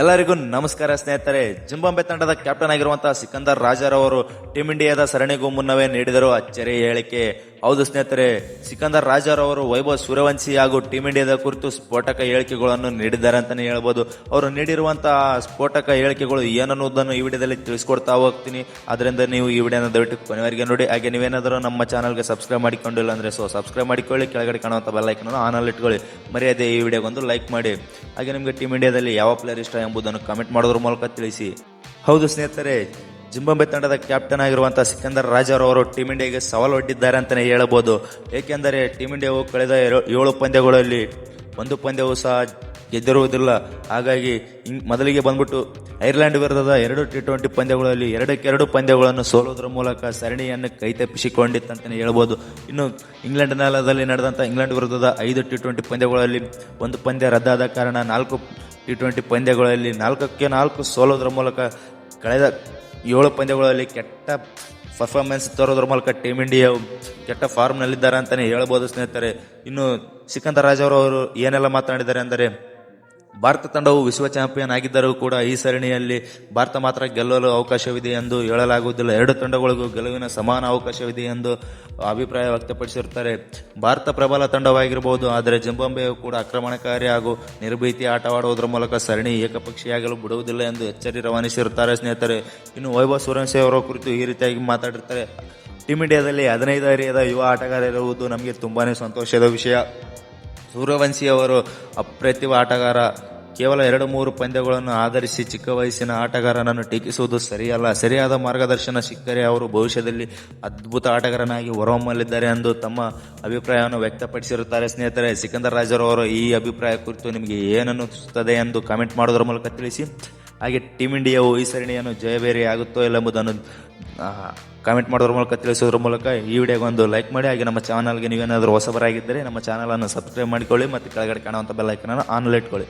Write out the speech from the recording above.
ಎಲ್ಲರಿಗೂ ನಮಸ್ಕಾರ ಸ್ನೇಹಿತರೆ. ಜಿಂಬಾಬ್ವೆ ತಂಡದ ಕ್ಯಾಪ್ಟನ್ ಆಗಿರುವಂತಹ ಸಿಕಂದರ್ ರಾಜರವರು ಟೀಂ ಇಂಡಿಯಾದ ಸರಣಿಗೂ ಮುನ್ನವೇ ನೀಡಿದರು ಅಚ್ಚರಿ ಹೇಳಿಕೆ. ಹೌದು ಸ್ನೇಹಿತರೆ, ಸಿಕಂದರ್ ರಾಜರವರು ವೈಭವ್ ಸೂರ್ಯವಂಶಿ ಹಾಗೂ ಟೀಂ ಇಂಡಿಯಾದ ಕುರಿತು ಸ್ಫೋಟಕ ಹೇಳಿಕೆಗಳನ್ನು ನೀಡಿದ್ದಾರೆ ಅಂತಾನೆ ಹೇಳ್ಬೋದು. ಅವರು ನೀಡಿರುವಂತಹ ಸ್ಫೋಟಕ ಹೇಳಿಕೆಗಳು ಏನನ್ನುವುದನ್ನು ಈ ವಿಡಿಯೋದಲ್ಲಿ ತಿಳಿಸ್ಕೊಡ್ತಾ ಹೋಗ್ತೀನಿ. ಅದರಿಂದ ನೀವು ಈ ವಿಡಿಯೋನ ದಯವಿಟ್ಟು ಕೊನೆವರೆಗೆ ನೋಡಿ. ಹಾಗೆ ನೀವೇನಾದರೂ ನಮ್ಮ ಚಾನಲ್ಗೆ ಸಬ್ಸ್ಕ್ರೈಬ್ ಮಾಡಿಕೊಂಡಿಲ್ಲ ಅಂದ್ರೆ ಸಬ್ಸ್ಕ್ರೈಬ್ ಮಾಡಿಕೊಳ್ಳಿ, ಕೆಳಗಡೆ ಕಾಣುವಂಥ ಬೆಲ್ ಐಕನ್ ಆನಲ್ಲಿ ಇಟ್ಕೊಳ್ಳಿ. ಮರ್ಯಾದೆ ಈ ವಿಡಿಯೋಗೊಂದು ಲೈಕ್ ಮಾಡಿ. ಹಾಗೆ ನಿಮಗೆ ಟೀಂ ಇಂಡಿಯಾದಲ್ಲಿ ಯಾವ ಪ್ಲೇಯರ್ ಇಷ್ಟ ಎಂಬುದನ್ನು ಕಾಮೆಂಟ್ ಮಾಡೋದ್ರ ಮೂಲಕ ತಿಳಿಸಿ. ಹೌದು ಸ್ನೇಹಿತರೆ, ಜಿಂಬಾಬ್ವೆ ತಂಡದ ಕ್ಯಾಪ್ಟನ್ ಆಗಿರುವಂತಹ ಸಿಕಂದರ್ ರಾಜರವರು ಟೀಂ ಇಂಡಿಯಾಗೆ ಸವಾಲು ಒಡ್ಡಿದ್ದಾರೆ ಅಂತಾನೆ ಹೇಳಬಹುದು. ಏಕೆಂದರೆ ಟೀಂ ಇಂಡಿಯಾವು ಕಳೆದ 7 ಪಂದ್ಯಗಳಲ್ಲಿ ಒಂದು ಪಂದ್ಯವೂ ಸಹ ಗೆದ್ದಿರುವುದಿಲ್ಲ. ಹಾಗಾಗಿ ಮೊದಲಿಗೆ ಬಂದ್ಬಿಟ್ಟು ಐರ್ಲೆಂಡ್ ವಿರುದ್ಧದ 2 T20 ಪಂದ್ಯಗಳಲ್ಲಿ 2-2 ಪಂದ್ಯಗಳನ್ನು ಸೋಲುವುದರ ಮೂಲಕ ಸರಣಿಯನ್ನು ಕೈತಪ್ಪಿಸಿಕೊಂಡಿತ್ತಂತಾನೆ ಹೇಳ್ಬೋದು. ಇನ್ನು ಇಂಗ್ಲೆಂಡ್ ನೆಲದಲ್ಲಿ ನಡೆದಂಥ ಇಂಗ್ಲೆಂಡ್ ವಿರುದ್ಧದ 5 T20 ಪಂದ್ಯಗಳಲ್ಲಿ ಒಂದು ಪಂದ್ಯ ರದ್ದಾದ ಕಾರಣ 4 T20 ಪಂದ್ಯಗಳಲ್ಲಿ 4-4 ಸೋಲುವುದರ ಮೂಲಕ ಕಳೆದ 7 ಪಂದ್ಯಗಳಲ್ಲಿ ಕೆಟ್ಟ ಪರ್ಫಾರ್ಮೆನ್ಸ್ ತರೋದ್ರ ಮೂಲಕ ಟೀಂ ಇಂಡಿಯಾ ಕೆಟ್ಟ ಫಾರ್ಮ್ನಲ್ಲಿದ್ದಾರೆ ಅಂತಾನೆ ಹೇಳ್ಬೋದು ಸ್ನೇಹಿತರೆ. ಇನ್ನು ಸಿಕಂದರ್ ರಾಜ್ ಅವರು ಏನೆಲ್ಲ ಮಾತನಾಡಿದ್ದಾರೆ ಅಂದರೆ, ಭಾರತ ತಂಡವು ವಿಶ್ವ ಚಾಂಪಿಯನ್ ಆಗಿದ್ದರೂ ಕೂಡ ಈ ಸರಣಿಯಲ್ಲಿ ಭಾರತ ಮಾತ್ರ ಗೆಲ್ಲಲು ಅವಕಾಶವಿದೆ ಎಂದು ಹೇಳಲಾಗುವುದಿಲ್ಲ. 2 ತಂಡಗಳಿಗೂ ಗೆಲುವಿನ ಸಮಾನ ಅವಕಾಶವಿದೆ ಎಂದು ಅಭಿಪ್ರಾಯ ವ್ಯಕ್ತಪಡಿಸಿರುತ್ತಾರೆ. ಭಾರತ ಪ್ರಬಲ ತಂಡವಾಗಿರಬಹುದು, ಆದರೆ ಜಿಂಬಾಬ್ವೆಯು ಕೂಡ ಆಕ್ರಮಣಕಾರಿ ಹಾಗೂ ನಿರ್ಭೀತಿ ಆಟವಾಡುವುದರ ಮೂಲಕ ಸರಣಿ ಏಕಪಕ್ಷೀಯಾಗಲು ಬಿಡುವುದಿಲ್ಲ ಎಂದು ಎಚ್ಚರಿಕೆ ರವಾನಿಸಿರುತ್ತಾರೆ ಸ್ನೇಹಿತರೆ. ಇನ್ನು ವೈಭವ್ ಸೂರ್ಯವಂಶಿ ಅವರ ಕುರಿತು ಈ ರೀತಿಯಾಗಿ ಮಾತಾಡಿರ್ತಾರೆ. ಟೀಂ ಇಂಡಿಯಾದಲ್ಲಿ 15 ಹರೆಯದ ಯುವ ಆಟಗಾರ ಇರುವುದು ನಮಗೆ ತುಂಬಾನೇ ಸಂತೋಷದ ವಿಷಯ. ಸೂರ್ಯವಂಶಿ ಅವರು ಅಪ್ರತಿಮ ಆಟಗಾರ. ಕೇವಲ 2-3 ಪಂದ್ಯಗಳನ್ನು ಆಧರಿಸಿ ಚಿಕ್ಕ ವಯಸ್ಸಿನ ಆಟಗಾರನನ್ನು ಟೀಕಿಸುವುದು ಸರಿಯಲ್ಲ. ಸರಿಯಾದ ಮಾರ್ಗದರ್ಶನ ಸಿಕ್ಕರೆ ಅವರು ಭವಿಷ್ಯದಲ್ಲಿ ಅದ್ಭುತ ಆಟಗಾರನಾಗಿ ಹೊರಹೊಮ್ಮಲಿದ್ದಾರೆ ಎಂದು ತಮ್ಮ ಅಭಿಪ್ರಾಯವನ್ನು ವ್ಯಕ್ತಪಡಿಸಿರುತ್ತಾರೆ ಸ್ನೇಹಿತರೆ. ಸಿಕಂದರ್ ರಾಜರವರು ಈ ಅಭಿಪ್ರಾಯ ಕುರಿತು ನಿಮಗೆ ಏನನ್ನಿಸುತ್ತದೆ ಎಂದು ಕಾಮೆಂಟ್ ಮಾಡೋದ್ರ ಮೂಲಕ ತಿಳಿಸಿ. ಹಾಗೆ ಟೀಂ ಇಂಡಿಯಾವು ಈ ಸರಣಿಯನ್ನು ಜಯಬೇರಿ ಆಗುತ್ತೋ ಇಲ್ಲ ಎಂಬುದನ್ನು ಕಾಮೆಂಟ್ ಮಾಡೋದ್ರ ಮೂಲಕ ತಿಳಿಸೋದ್ರ ಮೂಲಕ ಈ ವಿಡಿಯೋಗೊಂದು ಲೈಕ್ ಮಾಡಿ. ಹಾಗೆ ನಮ್ಮ ಚಾನಲ್ಗೆ ನೀವೇನಾದರೂ ಹೊಸಬರಾಗಿದ್ದರೆ ನಮ್ಮ ಚಾನಲನ್ನು ಸಬ್ಸ್ಕ್ರೈಬ್ ಮಾಡಿಕೊಳ್ಳಿ ಮತ್ತು ಕೆಳಗಡೆ ಕಾಣುವಂಥ ಬೆಲ್ ಐಕನ್ ಆನ್ ಇಟ್ಕೊಳ್ಳಿ.